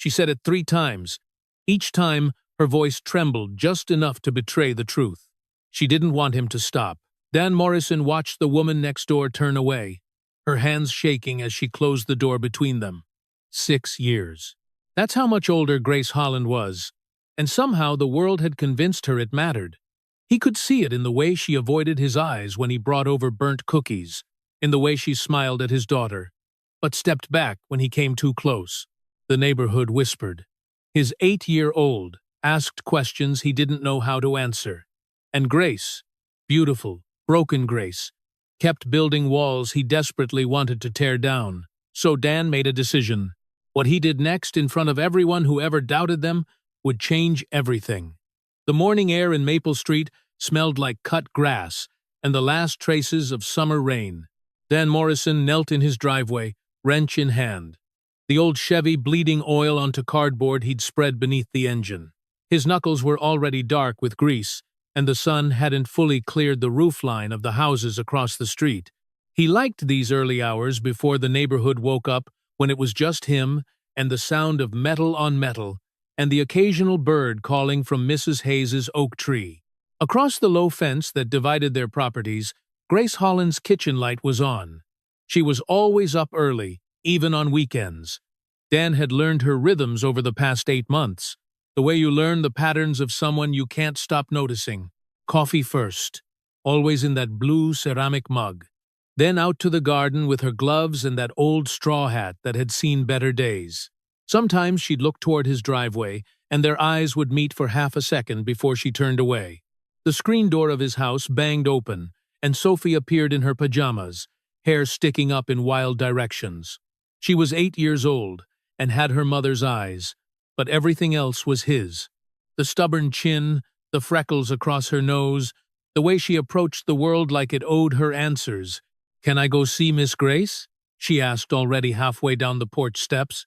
She said it 3 times. Each time, her voice trembled just enough to betray the truth. She didn't want him to stop. Dan Morrison watched the woman next door turn away, her hands shaking as she closed the door between them. 6 years. That's how much older Grace Holland was, and somehow the world had convinced her it mattered. He could see it in the way she avoided his eyes when he brought over burnt cookies, in the way she smiled at his daughter, but stepped back when he came too close. The neighborhood whispered. His 8-year-old asked questions he didn't know how to answer. And Grace, beautiful, broken Grace, kept building walls he desperately wanted to tear down. So Dan made a decision. What he did next in front of everyone who ever doubted them would change everything. The morning air in Maple Street smelled like cut grass and the last traces of summer rain. Dan Morrison knelt in his driveway, wrench in hand, the old Chevy bleeding oil onto cardboard he'd spread beneath the engine. His knuckles were already dark with grease, and the sun hadn't fully cleared the roofline of the houses across the street. He liked these early hours before the neighborhood woke up, when it was just him and the sound of metal on metal and the occasional bird calling from Mrs. Hayes's oak tree. Across the low fence that divided their properties, Grace Holland's kitchen light was on. She was always up early, even on weekends. Dan had learned her rhythms over the past 8 months, the way you learn the patterns of someone you can't stop noticing. Coffee first, always in that blue ceramic mug. Then out to the garden with her gloves and that old straw hat that had seen better days. Sometimes she'd look toward his driveway, and their eyes would meet for half a second before she turned away. The screen door of his house banged open, and Sophie appeared in her pajamas, hair sticking up in wild directions. She was 8 years old, and had her mother's eyes, but everything else was his. The stubborn chin, the freckles across her nose, the way she approached the world like it owed her answers. "Can I go see Miss Grace?" she asked already halfway down the porch steps.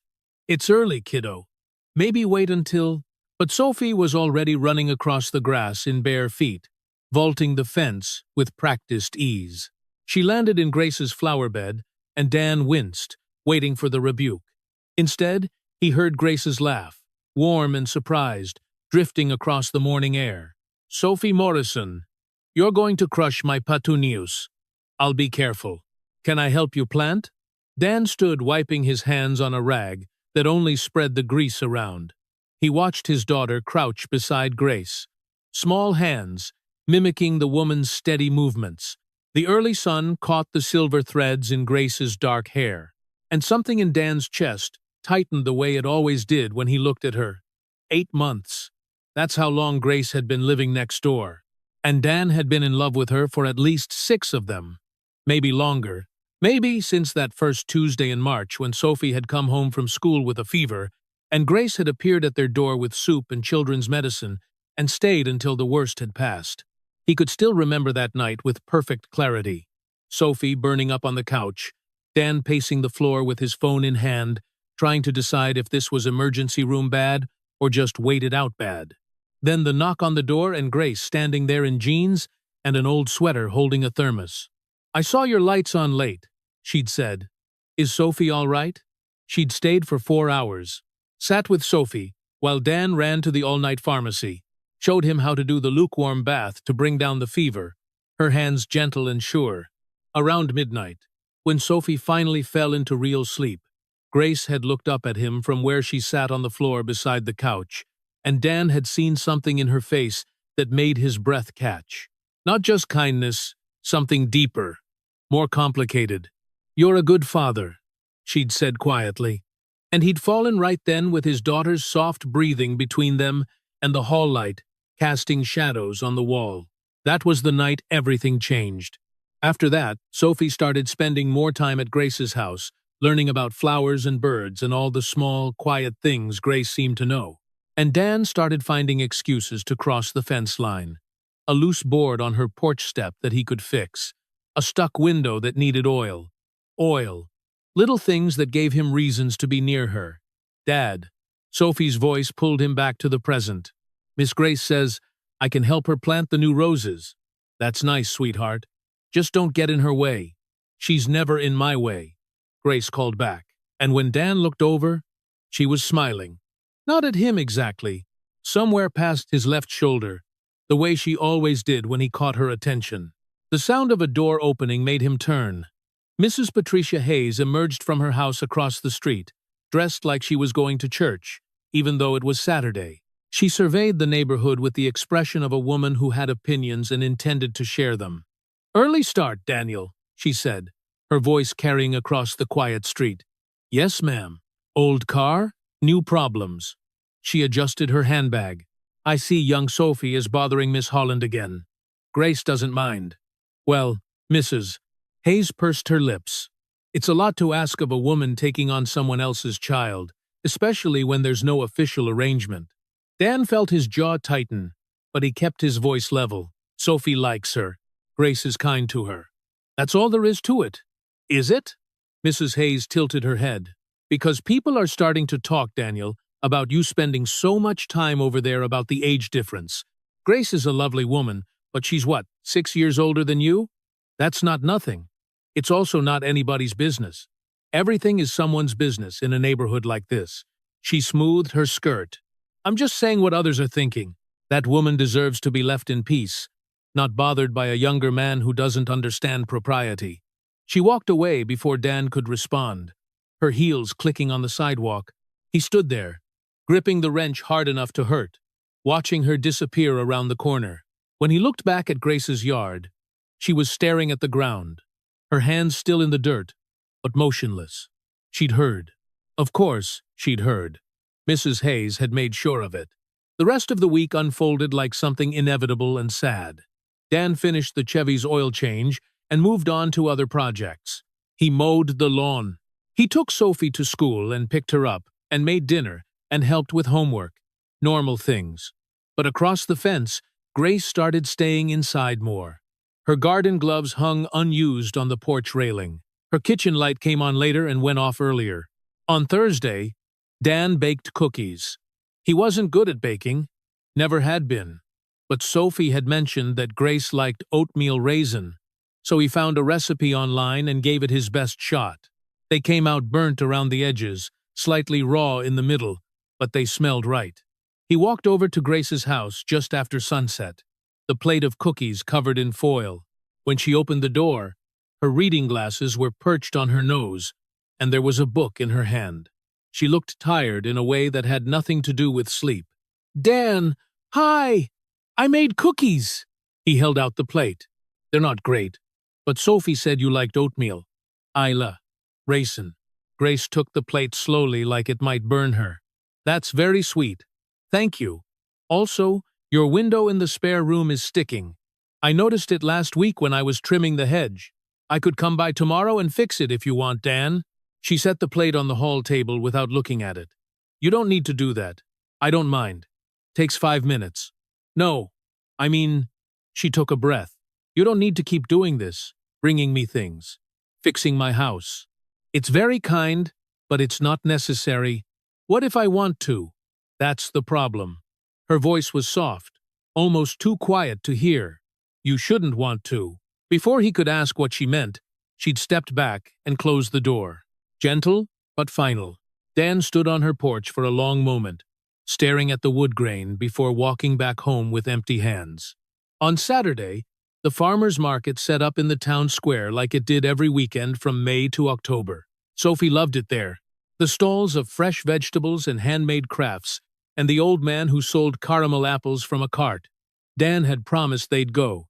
"It's early, kiddo. Maybe wait until—" But Sophie was already running across the grass in bare feet, vaulting the fence with practiced ease. She landed in Grace's flower bed, and Dan winced, waiting for the rebuke. Instead, he heard Grace's laugh, warm and surprised, drifting across the morning air. "Sophie Morrison, you're going to crush my petunias. I'll be careful. Can I help you plant?" Dan stood wiping his hands on a rag that only spread the grease around. He watched his daughter crouch beside Grace, small hands mimicking the woman's steady movements. The early sun caught the silver threads in Grace's dark hair, and something in Dan's chest tightened the way it always did when he looked at her. 8 months. That's how long Grace had been living next door, and Dan had been in love with her for at least 6 of them. Maybe longer. Maybe since that first Tuesday in March when Sophie had come home from school with a fever, and Grace had appeared at their door with soup and children's medicine and stayed until the worst had passed. He could still remember that night with perfect clarity. Sophie burning up on the couch, Dan pacing the floor with his phone in hand, trying to decide if this was emergency room bad or just waited out bad. Then the knock on the door and Grace standing there in jeans and an old sweater holding a thermos. "I saw your lights on late," she'd said. "Is Sophie all right?" She'd stayed for 4 hours, sat with Sophie, while Dan ran to the all-night pharmacy, showed him how to do the lukewarm bath to bring down the fever, her hands gentle and sure. Around midnight, when Sophie finally fell into real sleep, Grace had looked up at him from where she sat on the floor beside the couch, and Dan had seen something in her face that made his breath catch. Not just kindness, something deeper, more complicated. "You're a good father," she'd said quietly. And he'd fallen right then with his daughter's soft breathing between them and the hall light casting shadows on the wall. That was the night everything changed. After that, Sophie started spending more time at Grace's house, learning about flowers and birds and all the small, quiet things Grace seemed to know. And Dan started finding excuses to cross the fence line. A loose board on her porch step that he could fix. A stuck window that needed oil. Oil. Little things that gave him reasons to be near her. "Dad." Sophie's voice pulled him back to the present. "Miss Grace says I can help her plant the new roses." "That's nice, sweetheart. Just don't get in her way." "She's never in my way," Grace called back. And when Dan looked over, she was smiling, Not at him exactly. Somewhere past his left shoulder, the way she always did when he caught her attention. The sound of a door opening made him turn. Mrs. Patricia Hayes emerged from her house across the street, dressed like she was going to church, even though it was Saturday. She surveyed the neighborhood with the expression of a woman who had opinions and intended to share them. "Early start, Daniel," she said, her voice carrying across the quiet street. "Yes, ma'am. Old car? New problems." She adjusted her handbag. "I see young Sophie is bothering Miss Holland again. Grace doesn't mind." "Well, Mrs." Hayes pursed her lips. "It's a lot to ask of a woman taking on someone else's child, especially when there's no official arrangement." Dan felt his jaw tighten, but he kept his voice level. "Sophie likes her. Grace is kind to her. That's all there is to it." "Is it?" Mrs. Hayes tilted her head. "Because people are starting to talk, Daniel, about you spending so much time over there about the age difference. Grace is a lovely woman, but she's what, 6 years older than you? That's not nothing. It's also not anybody's business. Everything is someone's business in a neighborhood like this." She smoothed her skirt. "I'm just saying what others are thinking. That woman deserves to be left in peace, not bothered by a younger man who doesn't understand propriety." She walked away before Dan could respond, her heels clicking on the sidewalk. He stood there, gripping the wrench hard enough to hurt, watching her disappear around the corner. When he looked back at Grace's yard, she was staring at the ground, her hands still in the dirt, but motionless. She'd heard. Of course, she'd heard. Mrs. Hayes had made sure of it. The rest of the week unfolded like something inevitable and sad. Dan finished the Chevy's oil change and moved on to other projects. He mowed the lawn. He took Sophie to school and picked her up, and made dinner, and helped with homework. Normal things. But across the fence, Grace started staying inside more. Her garden gloves hung unused on the porch railing. Her kitchen light came on later and went off earlier. On Thursday, Dan baked cookies. He wasn't good at baking, never had been. But Sophie had mentioned that Grace liked oatmeal raisin, so he found a recipe online and gave it his best shot. They came out burnt around the edges, slightly raw in the middle, but they smelled right. He walked over to Grace's house just after sunset, the plate of cookies covered in foil. When she opened the door, her reading glasses were perched on her nose, and there was a book in her hand. She looked tired in a way that had nothing to do with sleep. "Dan, hi! I made cookies!" He held out the plate. "They're not great, but Sophie said you liked oatmeal." "Isla. Raisin." Grace took the plate slowly like it might burn her. "That's very sweet. Thank you. Also, your window in the spare room is sticking. I noticed it last week when I was trimming the hedge. I could come by tomorrow and fix it if you want, Dan." She set the plate on the hall table without looking at it. "You don't need to do that. I don't mind. Takes 5 minutes." "No, I mean," she took a breath. "You don't need to keep doing this, bringing me things, fixing my house. It's very kind, but it's not necessary. What if I want to? That's the problem." Her voice was soft, almost too quiet to hear. "You shouldn't want to." Before he could ask what she meant, she'd stepped back and closed the door. Gentle, but final. Dan stood on her porch for a long moment, staring at the wood grain before walking back home with empty hands. On Saturday, the farmers' market set up in the town square like it did every weekend from May to October. Sophie loved it there. The stalls of fresh vegetables and handmade crafts, and the old man who sold caramel apples from a cart. Dan had promised they'd go,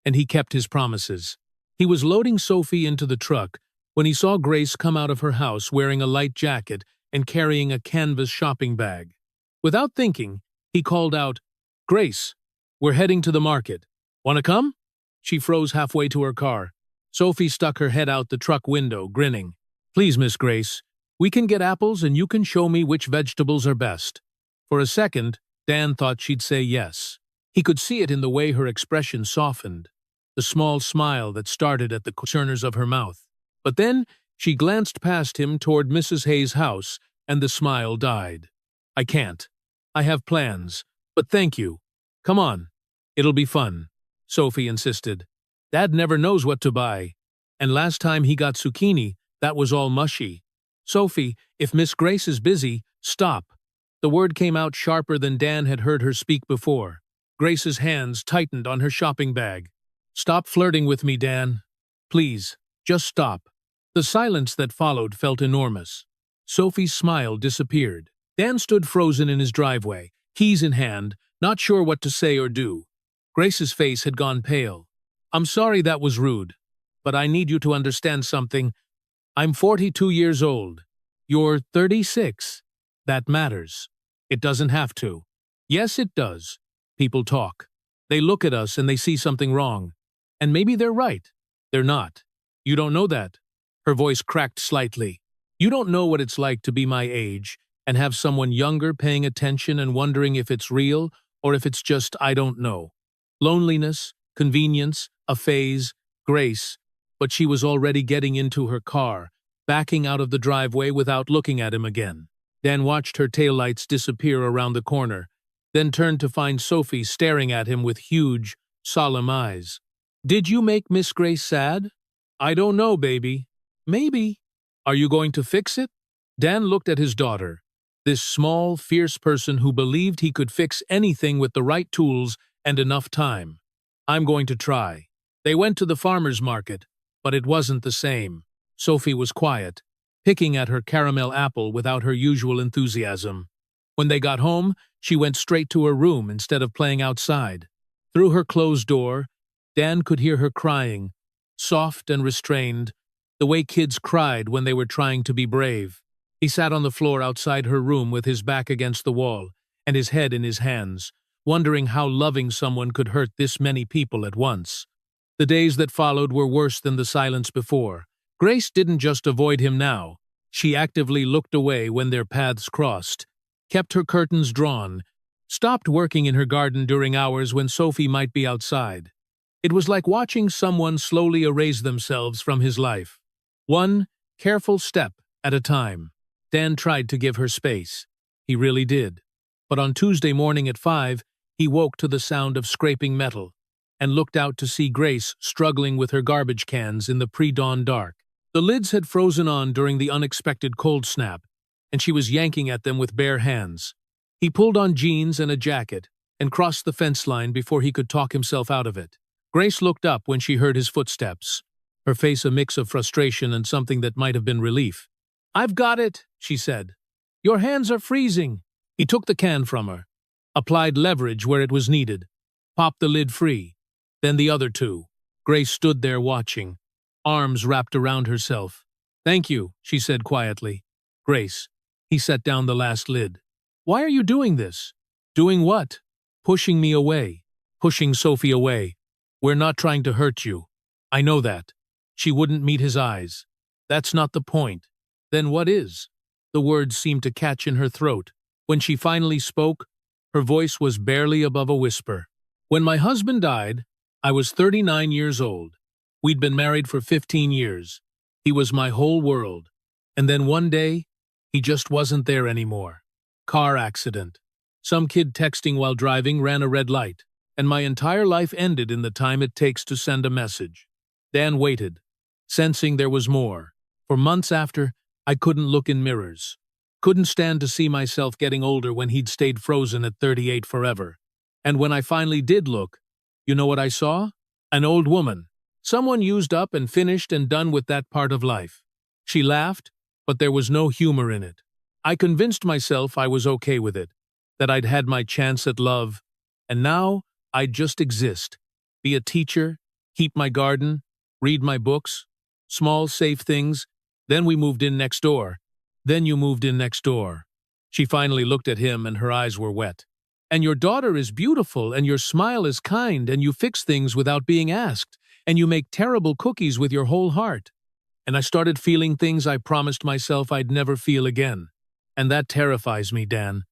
and he kept his promises. He was loading Sophie into the truck when he saw Grace come out of her house wearing a light jacket and carrying a canvas shopping bag. Without thinking, he called out, "Grace, we're heading to the market. Want to come?" She froze halfway to her car. Sophie stuck her head out the truck window, grinning. "Please, Miss Grace, we can get apples and you can show me which vegetables are best." For a second, Dan thought she'd say yes. He could see it in the way her expression softened, the small smile that started at the corners of her mouth. But then she glanced past him toward Mrs. Hayes' house, and the smile died. "I can't. I have plans. But thank you. Come on. It'll be fun," Sophie insisted. "Dad never knows what to buy. And last time he got zucchini, that was all mushy." "Sophie, if Miss Grace is busy, stop." The word came out sharper than Dan had heard her speak before. Grace's hands tightened on her shopping bag. "Stop flirting with me, Dan. Please, just stop." The silence that followed felt enormous. Sophie's smile disappeared. Dan stood frozen in his driveway, keys in hand, not sure what to say or do. Grace's face had gone pale. "I'm sorry that was rude, but I need you to understand something. I'm 42 years old. You're 36. That matters. It doesn't have to." "Yes, it does. People talk. They look at us and they see something wrong. And maybe they're right. They're not. You don't know that." Her voice cracked slightly. "You don't know what it's like to be my age and have someone younger paying attention and wondering if it's real or if it's just I don't know. Loneliness, convenience, a phase, Grace." But she was already getting into her car, backing out of the driveway without looking at him again. Dan watched her taillights disappear around the corner, then turned to find Sophie staring at him with huge, solemn eyes. "Did you make Miss Grace sad?" "I don't know, baby." "Maybe." "Are you going to fix it?" Dan looked at his daughter, this small, fierce person who believed he could fix anything with the right tools and enough time. "I'm going to try." They went to the farmer's market, but it wasn't the same. Sophie was quiet, picking at her caramel apple without her usual enthusiasm. When they got home, she went straight to her room instead of playing outside. Through her closed door, Dan could hear her crying, soft and restrained, the way kids cried when they were trying to be brave. He sat on the floor outside her room with his back against the wall and his head in his hands, wondering how loving someone could hurt this many people at once. The days that followed were worse than the silence before. Grace didn't just avoid him now. She actively looked away when their paths crossed, kept her curtains drawn, stopped working in her garden during hours when Sophie might be outside. It was like watching someone slowly erase themselves from his life. One careful step at a time. Dan tried to give her space. He really did. But on Tuesday morning at 5, he woke to the sound of scraping metal and looked out to see Grace struggling with her garbage cans in the pre-dawn dark. The lids had frozen on during the unexpected cold snap, and she was yanking at them with bare hands. He pulled on jeans and a jacket and crossed the fence line before he could talk himself out of it. Grace looked up when she heard his footsteps, her face a mix of frustration and something that might have been relief. "I've got it," she said. "Your hands are freezing." He took the can from her, applied leverage where it was needed, popped the lid free, then the other two. Grace stood there watching, arms wrapped around herself. "Thank you," she said quietly. "Grace." He set down the last lid. "Why are you doing this?" "Doing what?" "Pushing me away. Pushing Sophie away. We're not trying to hurt you. I know that." She wouldn't meet his eyes. "That's not the point." "Then what is?" The words seemed to catch in her throat. When she finally spoke, her voice was barely above a whisper. "When my husband died, I was 39 years old. We'd been married for 15 years. He was my whole world. And then one day, he just wasn't there anymore. Car accident. Some kid texting while driving ran a red light, and my entire life ended in the time it takes to send a message." Dan waited, sensing there was more. For months after, I couldn't look in mirrors. Couldn't stand to see myself getting older when he'd stayed frozen at 38 forever. And when I finally did look, you know what I saw? An old woman. Someone used up and finished and done with that part of life. She laughed, but there was no humor in it. I convinced myself I was okay with it, that I'd had my chance at love, and now I'd just exist. Be a teacher, keep my garden, read my books, small, safe things. Then we moved in next door. Then you moved in next door. She finally looked at him and her eyes were wet. "And your daughter is beautiful, and your smile is kind, and you fix things without being asked, and you make terrible cookies with your whole heart." And I started feeling things I promised myself I'd never feel again. And that terrifies me, Dan.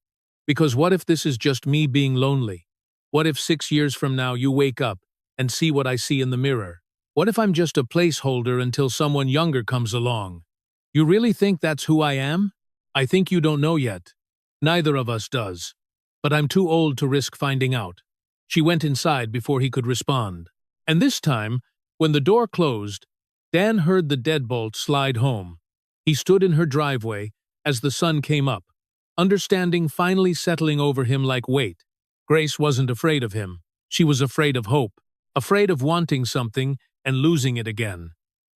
Because what if this is just me being lonely? What if 6 years from now you wake up and see what I see in the mirror? What if I'm just a placeholder until someone younger comes along? You really think that's who I am? I think you don't know yet. Neither of us does. But I'm too old to risk finding out. She went inside before he could respond. And this time, when the door closed, Dan heard the deadbolt slide home. He stood in her driveway as the sun came up, understanding finally settling over him like weight. Grace wasn't afraid of him. She was afraid of hope, afraid of wanting something and losing it again,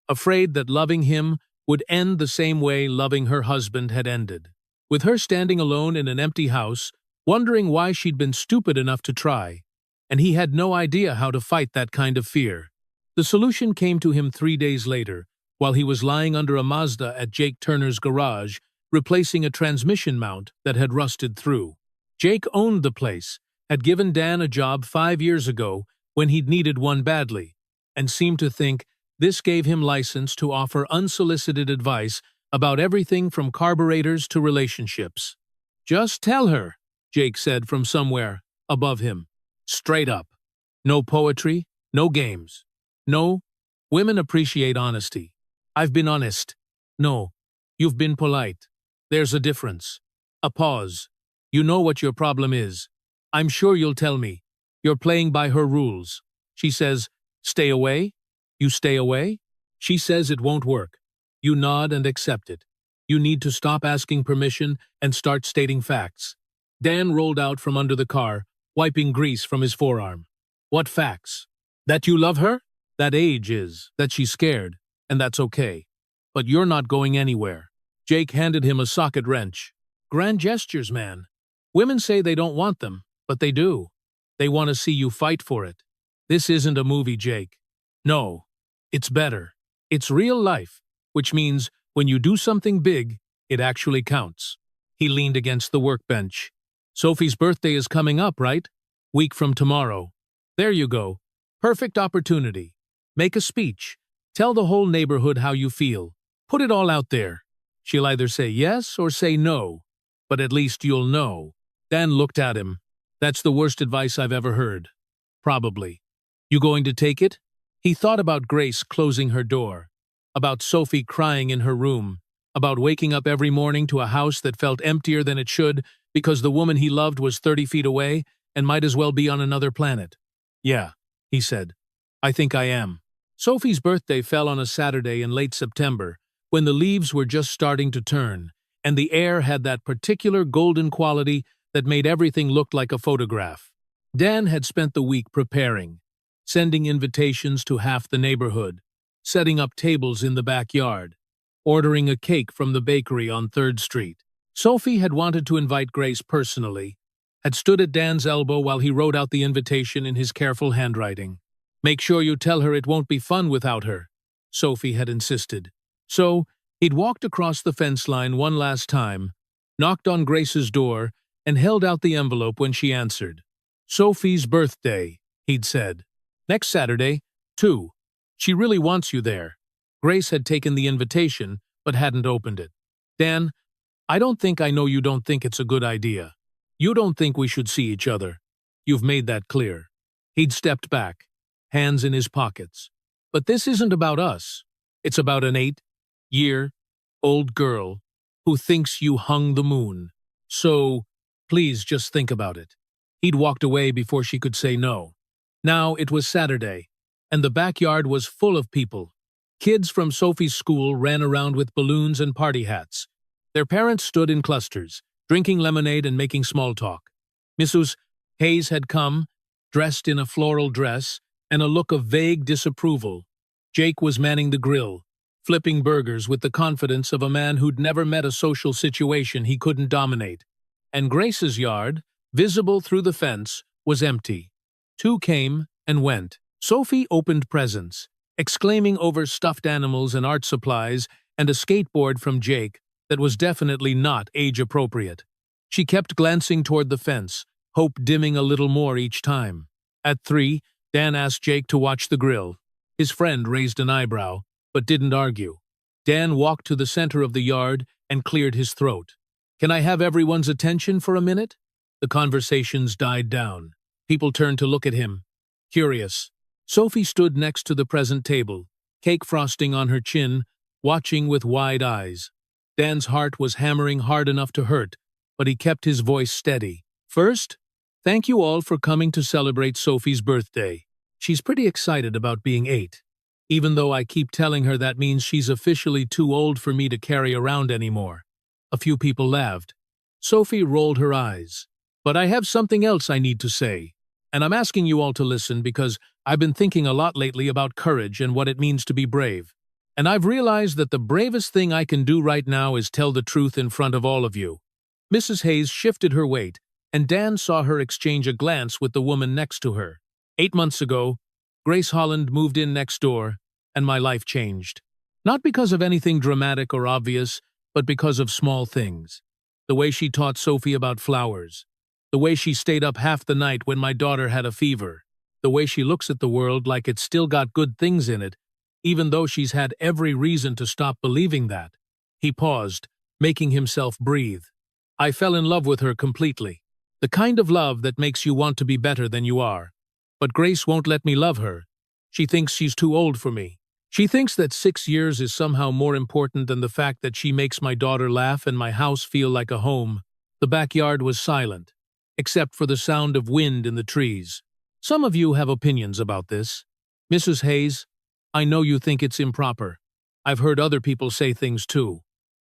afraid that loving him would end the same way loving her husband had ended. With her standing alone in an empty house, wondering why she'd been stupid enough to try, and he had no idea how to fight that kind of fear. The solution came to him 3 days later, while he was lying under a Mazda at Jake Turner's garage, replacing a transmission mount that had rusted through. Jake owned the place, had given Dan a job 5 years ago when he'd needed one badly, and seemed to think this gave him license to offer unsolicited advice about everything from carburetors to relationships. "Just tell her," Jake said from somewhere above him. "Straight up. No poetry, no games. No, women appreciate honesty. I've been honest. No, you've been polite. There's a difference. A pause. You know what your problem is. I'm sure you'll tell me. You're playing by her rules. She says, stay away. You stay away. She says it won't work. You nod and accept it. You need to stop asking permission and start stating facts." Dan rolled out from under the car, wiping grease from his forearm. "What facts? That you love her? That age is, that she's scared, and that's okay. But you're not going anywhere." Jake handed him a socket wrench. "Grand gestures, man. Women say they don't want them, but they do. They want to see you fight for it. This isn't a movie, Jake. No, it's better. It's real life, which means when you do something big, it actually counts." He leaned against the workbench. "Sophie's birthday is coming up, right? Week from tomorrow. There you go. Perfect opportunity. Make a speech. Tell the whole neighborhood how you feel. Put it all out there. She'll either say yes or say no, but at least you'll know." Dan looked at him. "That's the worst advice I've ever heard." "Probably. You going to take it?" He thought about Grace closing her door, about Sophie crying in her room, about waking up every morning to a house that felt emptier than it should because the woman he loved was 30 feet away and might as well be on another planet. "Yeah," he said. "I think I am." Sophie's birthday fell on a Saturday in late September, when the leaves were just starting to turn, and the air had that particular golden quality that made everything look like a photograph. Dan had spent the week preparing, sending invitations to half the neighborhood, setting up tables in the backyard, ordering a cake from the bakery on 3rd Street. Sophie had wanted to invite Grace personally, had stood at Dan's elbow while he wrote out the invitation in his careful handwriting. "Make sure you tell her it won't be fun without her," Sophie had insisted. So, he'd walked across the fence line one last time, knocked on Grace's door, and held out the envelope when she answered. "Sophie's birthday," he'd said. "Next Saturday, too. She really wants you there." Grace had taken the invitation, but hadn't opened it. "Dan, I don't think I know you don't think it's a good idea. You don't think we should see each other. You've made that clear." He'd stepped back, hands in his pockets. "But this isn't about us. It's about an 8-year-old girl who thinks you hung the moon. So, please just think about it." He'd walked away before she could say no. Now it was Saturday, and the backyard was full of people. Kids from Sophie's school ran around with balloons and party hats. Their parents stood in clusters, drinking lemonade and making small talk. Mrs. Hayes had come, dressed in a floral dress and a look of vague disapproval. Jake was manning the grill, flipping burgers with the confidence of a man who'd never met a social situation he couldn't dominate. And Grace's yard, visible through the fence, was empty. 2 came and went. Sophie opened presents, exclaiming over stuffed animals and art supplies and a skateboard from Jake that was definitely not age-appropriate. She kept glancing toward the fence, hope dimming a little more each time. At 3, Dan asked Jake to watch the grill. His friend raised an eyebrow, but didn't argue. Dan walked to the center of the yard and cleared his throat. "Can I have everyone's attention for a minute?" The conversations died down. People turned to look at him, curious. Sophie stood next to the present table, cake frosting on her chin, watching with wide eyes. Dan's heart was hammering hard enough to hurt, but he kept his voice steady. "First, thank you all for coming to celebrate Sophie's birthday. She's pretty excited about being 8, even though I keep telling her that means she's officially too old for me to carry around anymore." A few people laughed. Sophie rolled her eyes. But I have something else I need to say. And I'm asking you all to listen because I've been thinking a lot lately about courage and what it means to be brave. And I've realized that the bravest thing I can do right now is tell the truth in front of all of you. Mrs. Hayes shifted her weight, and Dan saw her exchange a glance with the woman next to her. 8 months ago, Grace Holland moved in next door, and my life changed. Not because of anything dramatic or obvious, but because of small things. The way she taught Sophie about flowers. The way she stayed up half the night when my daughter had a fever. The way she looks at the world like it's still got good things in it, even though she's had every reason to stop believing that. He paused, making himself breathe. I fell in love with her completely. The kind of love that makes you want to be better than you are. But Grace won't let me love her. She thinks she's too old for me. She thinks that 6 years is somehow more important than the fact that she makes my daughter laugh and my house feel like a home. The backyard was silent, except for the sound of wind in the trees. Some of you have opinions about this. Mrs. Hayes, I know you think it's improper. I've heard other people say things too.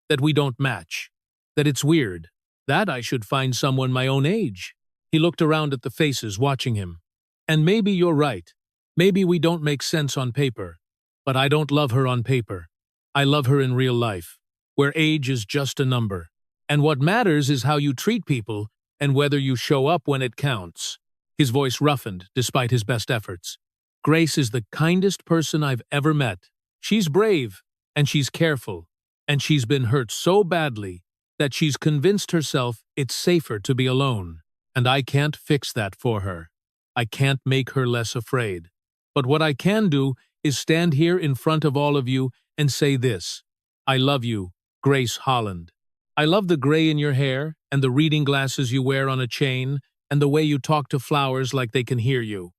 That we don't match. That it's weird. That I should find someone my own age. He looked around at the faces watching him. And maybe you're right. Maybe we don't make sense on paper. But I don't love her on paper. I love her in real life, where age is just a number. And what matters is how you treat people and whether you show up when it counts. His voice roughened despite his best efforts. Grace is the kindest person I've ever met. She's brave, and she's careful, and she's been hurt so badly that she's convinced herself it's safer to be alone. And I can't fix that for her. I can't make her less afraid. But what I can do is stand here in front of all of you and say this. I love you, Grace Holland. I love the gray in your hair and the reading glasses you wear on a chain and the way you talk to flowers like they can hear you.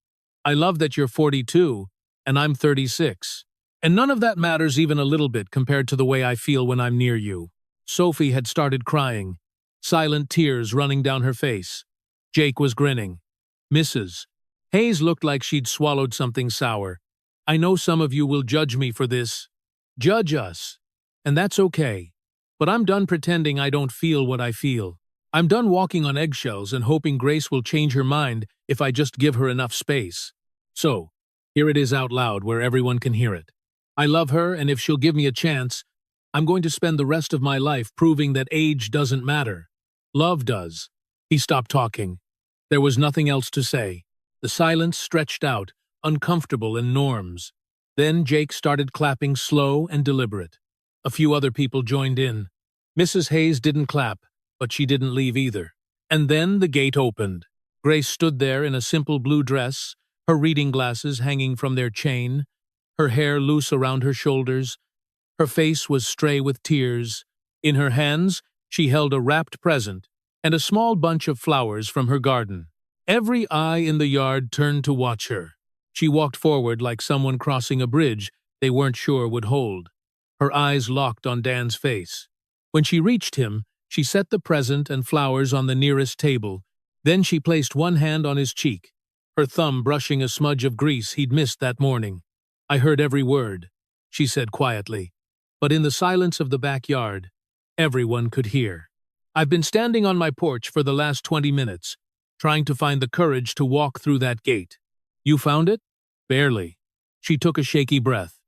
I love that you're 42 and I'm 36. And none of that matters even a little bit compared to the way I feel when I'm near you. Sophie had started crying, silent tears running down her face. Jake was grinning. Mrs. Hayes looked like she'd swallowed something sour. I know some of you will judge me for this. Judge us. And that's okay. But I'm done pretending I don't feel what I feel. I'm done walking on eggshells and hoping Grace will change her mind if I just give her enough space. So, here it is out loud where everyone can hear it. I love her, and if she'll give me a chance, I'm going to spend the rest of my life proving that age doesn't matter. Love does. He stopped talking. There was nothing else to say. The silence stretched out, uncomfortable in norms. Then Jake started clapping slow and deliberate. A few other people joined in. Mrs. Hayes didn't clap, but she didn't leave either. And then the gate opened. Grace stood there in a simple blue dress, her reading glasses hanging from their chain, her hair loose around her shoulders. Her face was stray with tears. In her hands, she held a wrapped present and a small bunch of flowers from her garden. Every eye in the yard turned to watch her. She walked forward like someone crossing a bridge they weren't sure would hold. Her eyes locked on Dan's face. When she reached him, she set the present and flowers on the nearest table. Then she placed one hand on his cheek, her thumb brushing a smudge of grease he'd missed that morning. I heard every word, she said quietly. But in the silence of the backyard, everyone could hear. I've been standing on my porch for the last 20 minutes, trying to find the courage to walk through that gate. You found it? Barely. She took a shaky breath.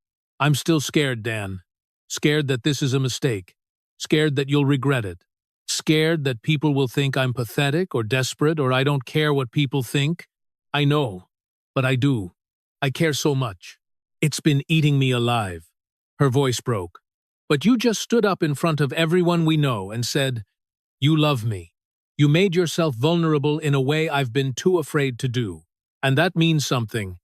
I'm still scared, Dan. Scared that this is a mistake. Scared that you'll regret it. Scared that people will think I'm pathetic or desperate or I don't care what people think. I know, but I do. I care so much. It's been eating me alive. Her voice broke. But you just stood up in front of everyone we know and said, you love me. You made yourself vulnerable in a way I've been too afraid to do. And that means something.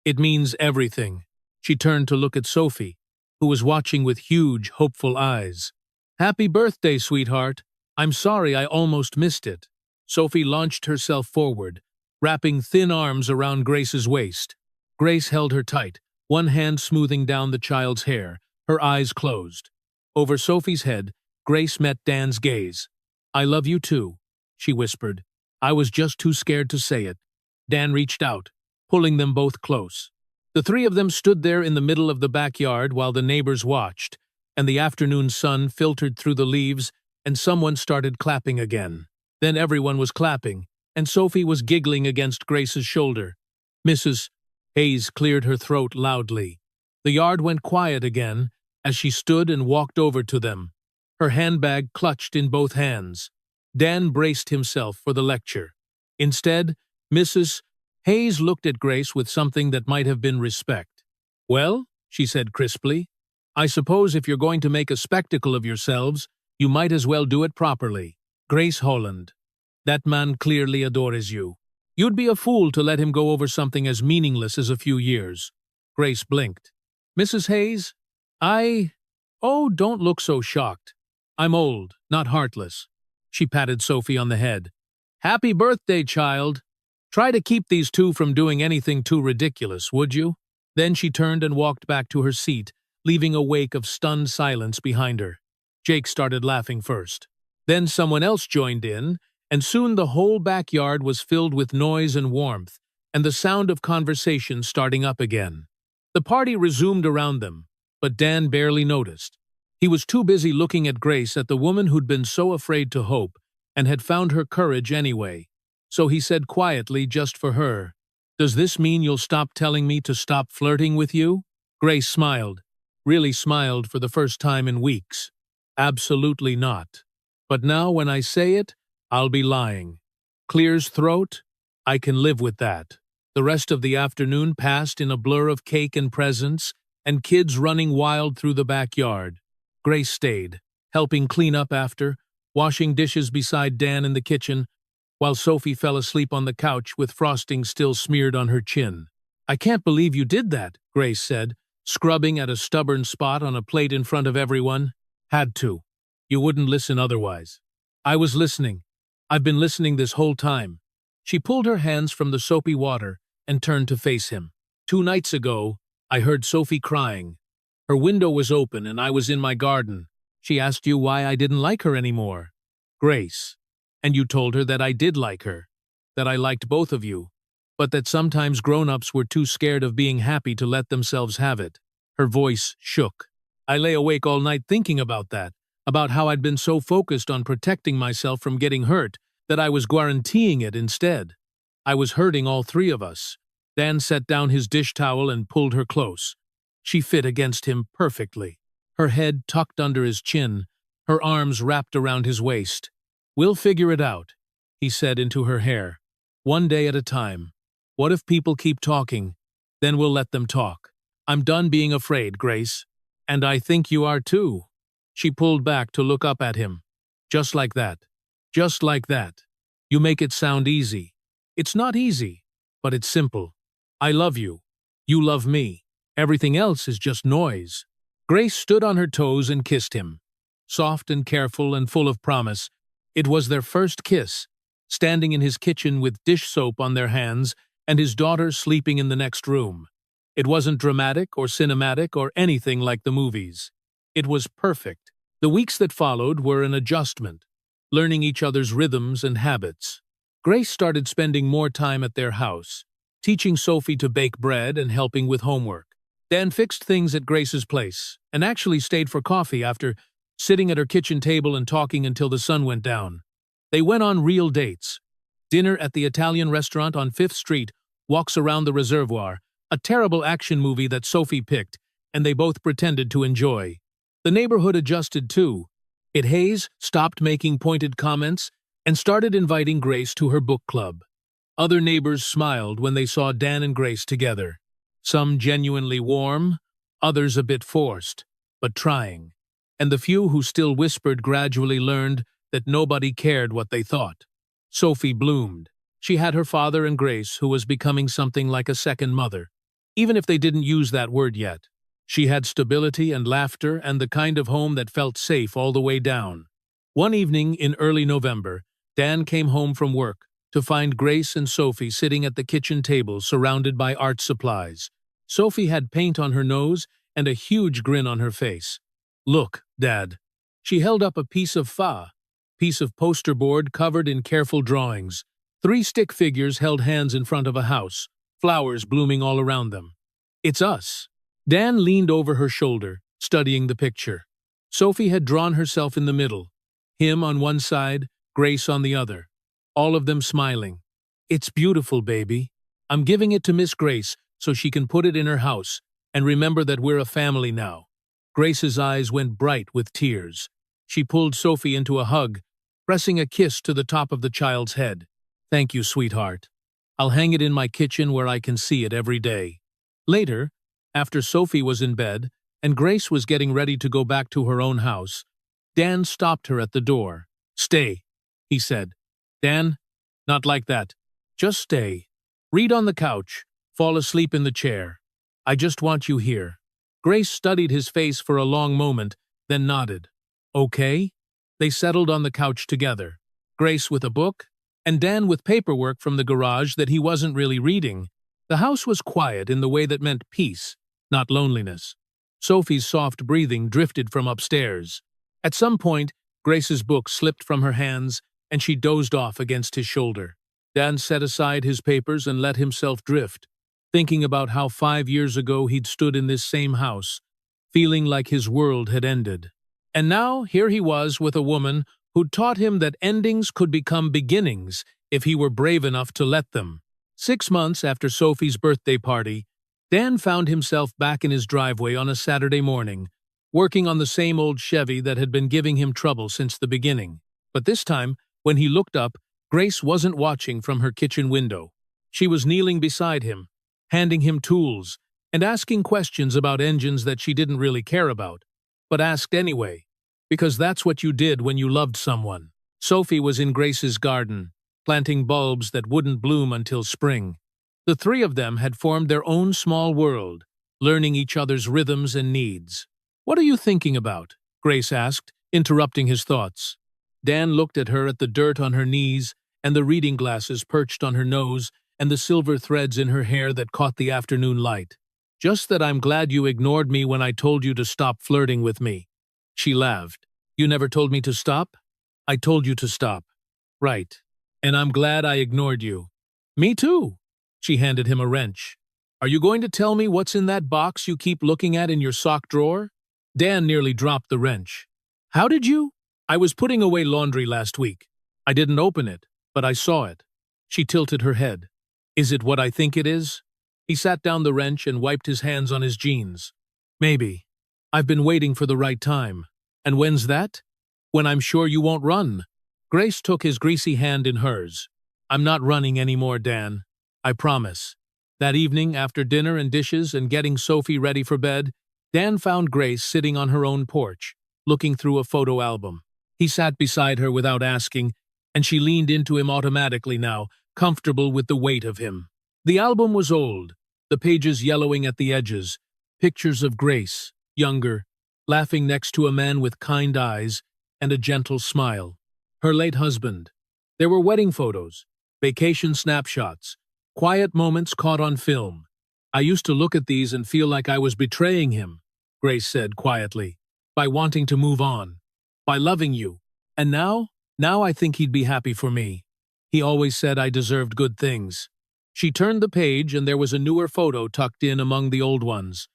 It means everything. She turned to look at Sophie, who was watching with huge, hopeful eyes. Happy birthday, sweetheart. I'm sorry I almost missed it. Sophie launched herself forward, wrapping thin arms around Grace's waist. Grace held her tight, one hand smoothing down the child's hair, her eyes closed. Over Sophie's head, Grace met Dan's gaze. I love you too, she whispered. I was just too scared to say it. Dan reached out, pulling them both close. The three of them stood there in the middle of the backyard while the neighbors watched, and the afternoon sun filtered through the leaves and someone started clapping again. Then everyone was clapping, and Sophie was giggling against Grace's shoulder. Mrs. Hayes cleared her throat loudly. The yard went quiet again as she stood and walked over to them, her handbag clutched in both hands. Dan braced himself for the lecture. Instead, Mrs. Hayes looked at Grace with something that might have been respect. "Well," she said crisply, "I suppose if you're going to make a spectacle of yourselves, you might as well do it properly. Grace Holland, that man clearly adores you. You'd be a fool to let him go over something as meaningless as a few years." Grace blinked. "Mrs. Hayes, Oh, don't look so shocked. I'm old, not heartless." She patted Sophie on the head. "Happy birthday, child. Try to keep these two from doing anything too ridiculous, would you?" Then she turned and walked back to her seat, leaving a wake of stunned silence behind her. Jake started laughing first. Then someone else joined in, and soon the whole backyard was filled with noise and warmth, and the sound of conversation starting up again. The party resumed around them, but Dan barely noticed. He was too busy looking at Grace, at the woman who'd been so afraid to hope, and had found her courage anyway. So he said quietly, just for her, "Does this mean you'll stop telling me to stop flirting with you?" Grace smiled, really smiled for the first time in weeks. "Absolutely not. But now when I say it, I'll be lying." Clear's throat? "I can live with that." The rest of the afternoon passed in a blur of cake and presents, and kids running wild through the backyard. Grace stayed, helping clean up after, washing dishes beside Dan in the kitchen, while Sophie fell asleep on the couch with frosting still smeared on her chin. "I can't believe you did that," Grace said, scrubbing at a stubborn spot on a plate in front of everyone. "Had to. You wouldn't listen otherwise." "I was listening. I've been listening this whole time." She pulled her hands from the soapy water and turned to face him. "2 nights ago, I heard Sophie crying. Her window was open and I was in my garden. She asked you why I didn't like her anymore." "Grace. And you told her that I did like her, that I liked both of you, but that sometimes grown-ups were too scared of being happy to let themselves have it." Her voice shook. "I lay awake all night thinking about that, about how I'd been so focused on protecting myself from getting hurt that I was guaranteeing it instead. I was hurting all 3 of us." Dan set down his dish towel and pulled her close. She fit against him perfectly, her head tucked under his chin, her arms wrapped around his waist. "We'll figure it out," he said into her hair. "One day at a time. What if people keep talking? Then we'll let them talk. I'm done being afraid, Grace. And I think you are too." She pulled back to look up at him. "Just like that. Just like that. You make it sound easy. It's not easy, but it's simple. I love you. You love me. Everything else is just noise." Grace stood on her toes and kissed him. Soft and careful and full of promise, it was their first kiss, standing in his kitchen with dish soap on their hands and his daughter sleeping in the next room. It wasn't dramatic or cinematic or anything like the movies. It was perfect. The weeks that followed were an adjustment, learning each other's rhythms and habits. Grace started spending more time at their house, teaching Sophie to bake bread and helping with homework. Dan fixed things at Grace's place, and actually stayed for coffee after sitting at her kitchen table and talking until the sun went down. They went on real dates. Dinner at the Italian restaurant on 5th Street, walks around the reservoir, a terrible action movie that Sophie picked, and they both pretended to enjoy. The neighborhood adjusted too. Hayes stopped making pointed comments and started inviting Grace to her book club. Other neighbors smiled when they saw Dan and Grace together. Some genuinely warm, others a bit forced, but trying. And the few who still whispered gradually learned that nobody cared what they thought. Sophie bloomed. She had her father and Grace, who was becoming something like a second mother, even if they didn't use that word yet. She had stability and laughter and the kind of home that felt safe all the way down. One evening in early November, Dan came home from work to find Grace and Sophie sitting at the kitchen table surrounded by art supplies. Sophie had paint on her nose and a huge grin on her face. "Look, Dad." She held up a piece of poster board covered in careful drawings. 3 stick figures held hands in front of a house, flowers blooming all around them. "It's us." Dan leaned over her shoulder, studying the picture. Sophie had drawn herself in the middle, Him on one side, Grace on the other. All of them smiling. "It's beautiful, baby. I'm giving it to Miss Grace so she can put it in her house and remember that we're a family now." Grace's eyes went bright with tears. She pulled Sophie into a hug, pressing a kiss to the top of the child's head. "Thank you, sweetheart. I'll hang it in my kitchen where I can see it every day." Later, after Sophie was in bed and Grace was getting ready to go back to her own house, Dan stopped her at the door. "Stay," he said. "Dan, not like that. Just stay. Read on the couch. Fall asleep in the chair. I just want you here." Grace studied his face for a long moment, then nodded. "Okay." They settled on the couch together, Grace with a book, and Dan with paperwork from the garage that he wasn't really reading. The house was quiet in the way that meant peace, not loneliness. Sophie's soft breathing drifted from upstairs. At some point, Grace's book slipped from her hands, and she dozed off against his shoulder. Dan set aside his papers and let himself drift, thinking about how 5 years ago he'd stood in this same house, feeling like his world had ended. And now, here he was with a woman who'd taught him that endings could become beginnings if he were brave enough to let them. 6 months after Sophie's birthday party, Dan found himself back in his driveway on a Saturday morning, working on the same old Chevy that had been giving him trouble since the beginning. But this time, when he looked up, Grace wasn't watching from her kitchen window. She was kneeling beside him, handing him tools, and asking questions about engines that she didn't really care about, but asked anyway, because that's what you did when you loved someone. Sophie was in Grace's garden, planting bulbs that wouldn't bloom until spring. The three of them had formed their own small world, learning each other's rhythms and needs. "What are you thinking about?" Grace asked, interrupting his thoughts. Dan looked at her, at the dirt on her knees, and the reading glasses perched on her nose, and the silver threads in her hair that caught the afternoon light. "Just that I'm glad you ignored me when I told you to stop flirting with me." She laughed. "You never told me to stop?" "I told you to stop." "Right. And I'm glad I ignored you." "Me too." She handed him a wrench. "Are you going to tell me what's in that box you keep looking at in your sock drawer?" Dan nearly dropped the wrench. "How did you?" "I was putting away laundry last week. I didn't open it, but I saw it." She tilted her head. "Is it what I think it is?" He sat down the wrench and wiped his hands on his jeans. "Maybe. I've been waiting for the right time. And when's that?" "When I'm sure you won't run." Grace took his greasy hand in hers. "I'm not running anymore, Dan. I promise." That evening, after dinner and dishes and getting Sophie ready for bed, Dan found Grace sitting on her own porch, looking through a photo album. He sat beside her without asking, and she leaned into him automatically now, comfortable with the weight of him. The album was old, the pages yellowing at the edges, pictures of Grace, younger, laughing next to a man with kind eyes and a gentle smile. Her late husband. There were wedding photos, vacation snapshots, quiet moments caught on film. "I used to look at these and feel like I was betraying him," Grace said quietly, "by wanting to move on, by loving you. And now I think he'd be happy for me. He always said I deserved good things." She turned the page and there was a newer photo tucked in among the old ones.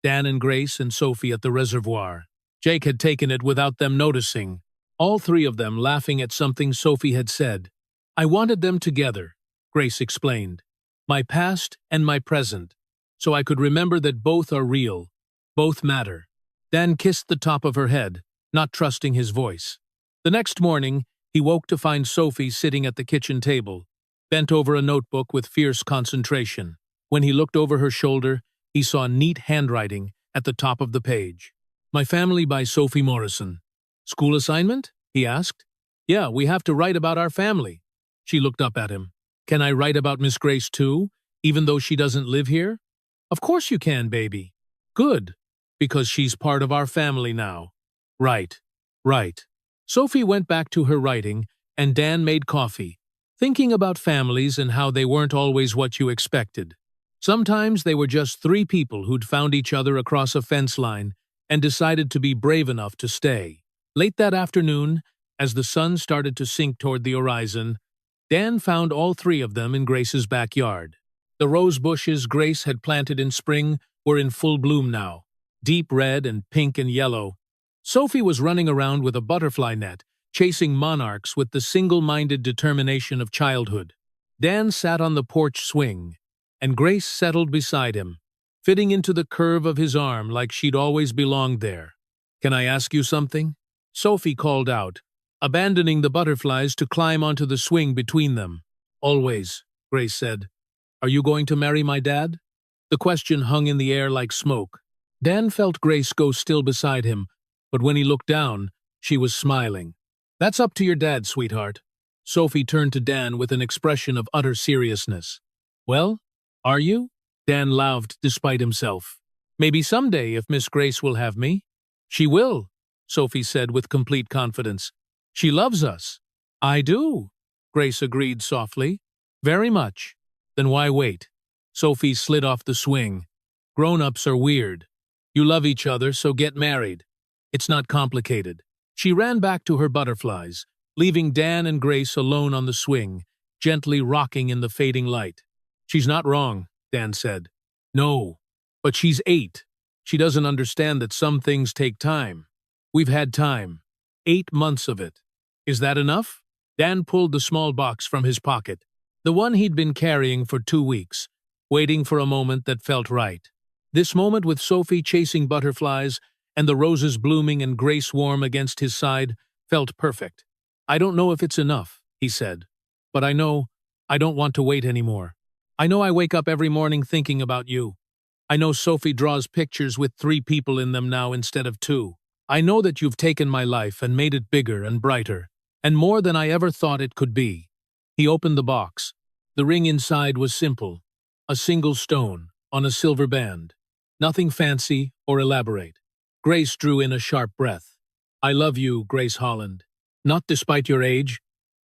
Dan and Grace and Sophie at the reservoir. Jake had taken it without them noticing, all three of them laughing at something Sophie had said. "I wanted them together," Grace explained. "My past and my present, so I could remember that both are real, both matter." Dan kissed the top of her head, not trusting his voice. The next morning, he woke to find Sophie sitting at the kitchen table, bent over a notebook with fierce concentration. When he looked over her shoulder, he saw neat handwriting at the top of the page. "My Family" by Sophie Morrison. "School assignment?" he asked. "Yeah, we have to write about our family." She looked up at him. "Can I write about Miss Grace too, even though she doesn't live here?" "Of course you can, baby." "Good, because she's part of our family now." "Right, right." Sophie went back to her writing, and Dan made coffee, thinking about families and how they weren't always what you expected. Sometimes they were just three people who'd found each other across a fence line and decided to be brave enough to stay. Late that afternoon, as the sun started to sink toward the horizon, Dan found all three of them in Grace's backyard. The rose bushes Grace had planted in spring were in full bloom now, deep red and pink and yellow. Sophie was running around with a butterfly net, chasing monarchs with the single-minded determination of childhood. Dan sat on the porch swing, and Grace settled beside him, fitting into the curve of his arm like she'd always belonged there. "Can I ask you something?" Sophie called out, abandoning the butterflies to climb onto the swing between them. "Always," Grace said. "Are you going to marry my dad?" The question hung in the air like smoke. Dan felt Grace go still beside him, but when he looked down, she was smiling. "That's up to your dad, sweetheart." Sophie turned to Dan with an expression of utter seriousness. "Well, are you?" Dan laughed despite himself. "Maybe someday if Miss Grace will have me." "She will," Sophie said with complete confidence. "She loves us." "I do," Grace agreed softly. "Very much." "Then why wait?" Sophie slid off the swing. "Grown-ups are weird. You love each other, so get married. It's not complicated." She ran back to her butterflies, leaving Dan and Grace alone on the swing, gently rocking in the fading light. "She's not wrong," Dan said. "No, but she's 8. She doesn't understand that some things take time. We've had time. 8 months of it. Is that enough?" Dan pulled the small box from his pocket, the one he'd been carrying for 2 weeks, waiting for a moment that felt right. This moment with Sophie chasing butterflies and the roses blooming and Grace warm against his side felt perfect. "I don't know if it's enough," he said, "but I know I don't want to wait anymore. I know I wake up every morning thinking about you. I know Sophie draws pictures with 3 people in them now instead of 2. I know that you've taken my life and made it bigger and brighter, and more than I ever thought it could be." He opened the box. The ring inside was simple, a single stone on a silver band. Nothing fancy or elaborate. Grace drew in a sharp breath. "I love you, Grace Holland. Not despite your age,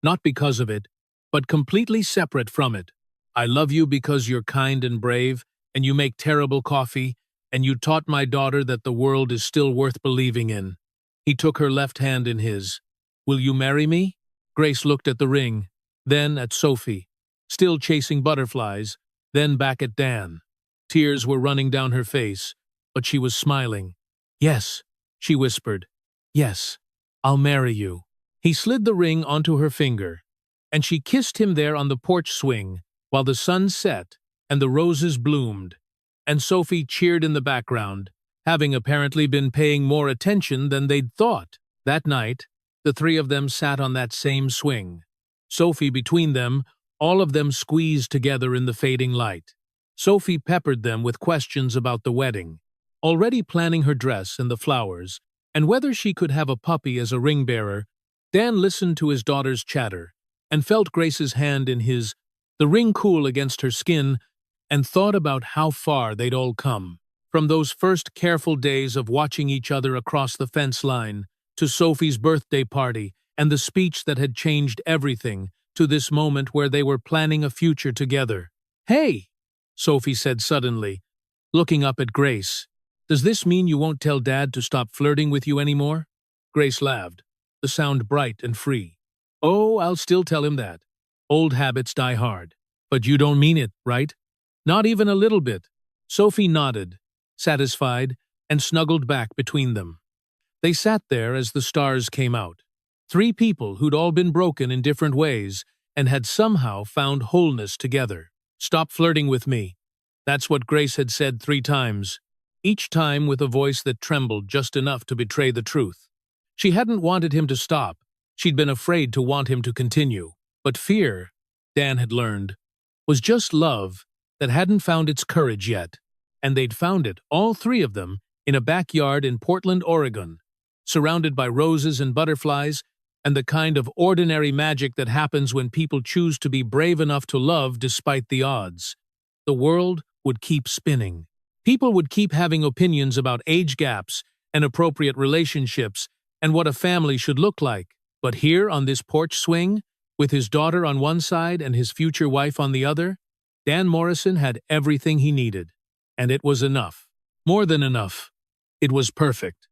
not because of it, but completely separate from it. I love you because you're kind and brave, and you make terrible coffee, and you taught my daughter that the world is still worth believing in." He took her left hand in his. "Will you marry me?" Grace looked at the ring, then at Sophie, still chasing butterflies, then back at Dan. Tears were running down her face, but she was smiling. "Yes," she whispered. "Yes, I'll marry you." He slid the ring onto her finger, and she kissed him there on the porch swing while the sun set and the roses bloomed, and Sophie cheered in the background, having apparently been paying more attention than they'd thought. That night, the 3 of them sat on that same swing. Sophie between them, all of them squeezed together in the fading light. Sophie peppered them with questions about the wedding, already planning her dress and the flowers, and whether she could have a puppy as a ring-bearer. Dan listened to his daughter's chatter, and felt Grace's hand in his, the ring cool against her skin, and thought about how far they'd all come. From those first careful days of watching each other across the fence line, to Sophie's birthday party and the speech that had changed everything, to this moment where they were planning a future together. "Hey," Sophie said suddenly, looking up at Grace. "Does this mean you won't tell Dad to stop flirting with you anymore?" Grace laughed, the sound bright and free. "Oh, I'll still tell him that. Old habits die hard. But you don't mean it, right?" "Not even a little bit." Sophie nodded, satisfied, and snuggled back between them. They sat there as the stars came out. 3 people who'd all been broken in different ways and had somehow found wholeness together. "Stop flirting with me." That's what Grace had said 3 times, each time with a voice that trembled just enough to betray the truth. She hadn't wanted him to stop. She'd been afraid to want him to continue. But fear, Dan had learned, was just love that hadn't found its courage yet. And they'd found it, all 3 of them, in a backyard in Portland, Oregon, surrounded by roses and butterflies, and the kind of ordinary magic that happens when people choose to be brave enough to love despite the odds. The world would keep spinning. People would keep having opinions about age gaps and appropriate relationships and what a family should look like. But here on this porch swing, with his daughter on one side and his future wife on the other, Dan Morrison had everything he needed. And it was enough. More than enough. It was perfect.